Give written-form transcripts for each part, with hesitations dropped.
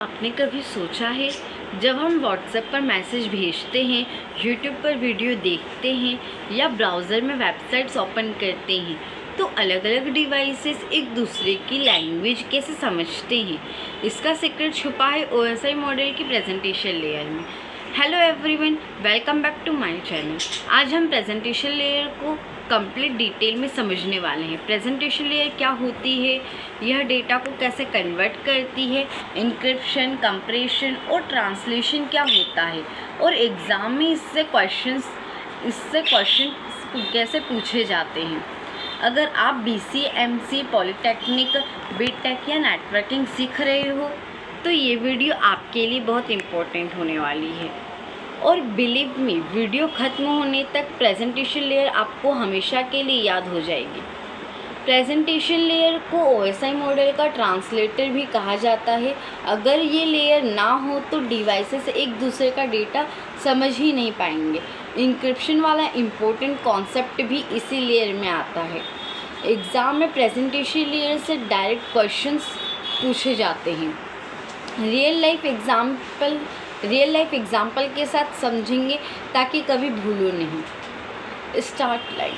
आपने कभी सोचा है, जब हम व्हाट्सएप पर मैसेज भेजते हैं, यूट्यूब पर वीडियो देखते हैं या ब्राउज़र में वेबसाइट्स ओपन करते हैं, तो अलग अलग डिवाइसेस एक दूसरे की लैंग्वेज कैसे समझते हैं? इसका सीक्रेट छुपा है OSI मॉडल की प्रेजेंटेशन लेयर में। Hello everyone, welcome back to my channel. आज हम प्रेजेंटेशन लेयर को कंप्लीट डिटेल में समझने वाले हैं। प्रेजेंटेशन लेयर क्या होती है, यह डेटा को कैसे कन्वर्ट करती है, इंक्रिप्शन, कंप्रेशन और ट्रांसलेशन क्या होता है, और एग्ज़ाम में इससे क्वेश्चन कैसे पूछे जाते हैं। अगर आप BCA, MCA, पॉलीटेक्निक, बीटेक या नेटवर्किंग सीख रहे हो तो ये वीडियो आपके लिए बहुत इम्पोर्टेंट होने वाली है। और बिलीव मी, वीडियो ख़त्म होने तक प्रेजेंटेशन लेयर आपको हमेशा के लिए याद हो जाएगी। प्रेजेंटेशन लेयर को OSI मॉडल का ट्रांसलेटर भी कहा जाता है। अगर ये लेयर ना हो तो डिवाइसेस एक दूसरे का डेटा समझ ही नहीं पाएंगे। इंक्रिप्शन वाला इम्पोर्टेंट कॉन्सेप्ट भी इसी लेयर में आता है। एग्ज़ाम में प्रेजेंटेशन लेयर से डायरेक्ट क्वेश्चंस पूछे जाते हैं। रियल लाइफ एग्जाम्पल के साथ समझेंगे ताकि कभी भूलो नहीं। Start line.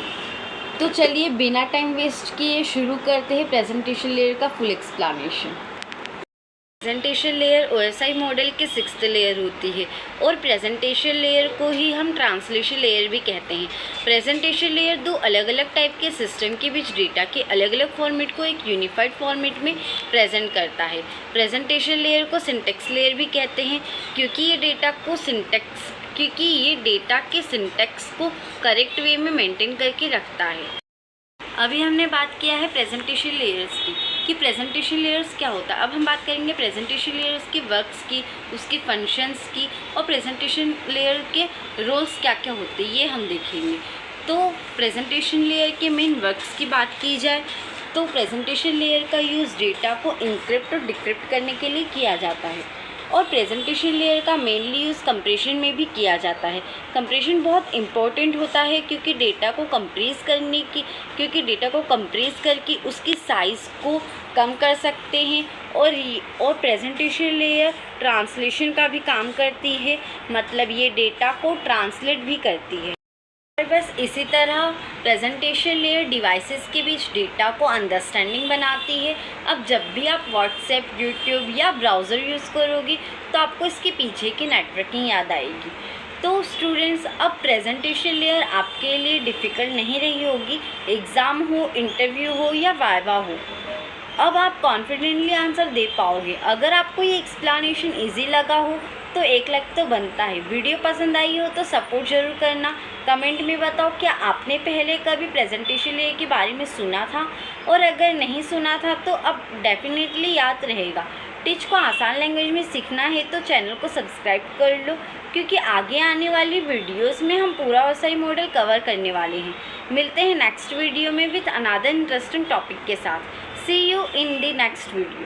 तो चलिए बिना टाइम वेस्ट किए शुरू करते हैं प्रेजेंटेशन लेयर का full explanation. Presentation layer OSI model की 6th लेयर होती है और प्रेजेंटेशन लेयर को ही हम ट्रांसलेशन लेयर भी कहते हैं। प्रेजेंटेशन लेयर दो अलग अलग टाइप के सिस्टम के बीच डेटा के अलग अलग फॉर्मेट को एक यूनिफाइड फॉर्मेट में प्रेजेंट करता है। प्रेजेंटेशन लेयर को सिंटैक्स लेयर भी कहते हैं क्योंकि ये डेटा के सिंटैक्स को करेक्ट वे में मेंटेन करके रखता है। अभी हमने बात किया है प्रेजेंटेशन लेयर्स की कि प्रेजेंटेशन लेयर्स क्या होता है। अब हम बात करेंगे प्रेजेंटेशन लेयर्स की वर्क्स की, उसकी फंक्शंस की, और प्रेजेंटेशन लेयर के रोल्स क्या क्या होते हैं ये हम देखेंगे। तो प्रेजेंटेशन लेयर के मेन वर्क्स की बात की जाए तो प्रेजेंटेशन लेयर का यूज़ डेटा को इंक्रिप्ट और डिक्रिप्ट करने के लिए किया जाता है, और प्रेजेंटेशन लेयर का मेनली यूज़ कंप्रेशन में भी किया जाता है। कंप्रेशन बहुत इंपॉर्टेंट होता है क्योंकि डेटा को कंप्रेस करके उसकी साइज़ को कम कर सकते हैं। और प्रेजेंटेशन लेयर ट्रांसलेशन का भी काम करती है, मतलब ये डेटा को ट्रांसलेट भी करती है। और बस इसी तरह प्रेजेंटेशन लेयर डिवाइसेस के बीच डेटा को अंडरस्टैंडिंग बनाती है। अब जब भी आप व्हाट्सएप, यूट्यूब या ब्राउज़र यूज़ करोगे तो आपको इसके पीछे की नेटवर्किंग याद आएगी। तो स्टूडेंट्स, अब प्रेजेंटेशन लेयर आपके लिए डिफ़िकल्ट नहीं रही होगी। एग्ज़ाम हो, इंटरव्यू हो या वाइवा हो, अब आप कॉन्फिडेंटली आंसर दे पाओगे। अगर आपको ये एक्सप्लेनेशन ईजी लगा हो तो 1 लाइक तो बनता है। वीडियो पसंद आई हो तो सपोर्ट ज़रूर करना। कमेंट में बताओ क्या आपने पहले कभी प्रेजेंटेशन लेयर के बारे में सुना था, और अगर नहीं सुना था तो अब डेफिनेटली याद रहेगा। टीच को आसान लैंग्वेज में सीखना है तो चैनल को सब्सक्राइब कर लो, क्योंकि आगे आने वाली वीडियोस में हम पूरा OSI मॉडल कवर करने वाले हैं। मिलते हैं नेक्स्ट वीडियो में विद अनदर इंटरेस्टिंग टॉपिक के साथ। See you in the next video.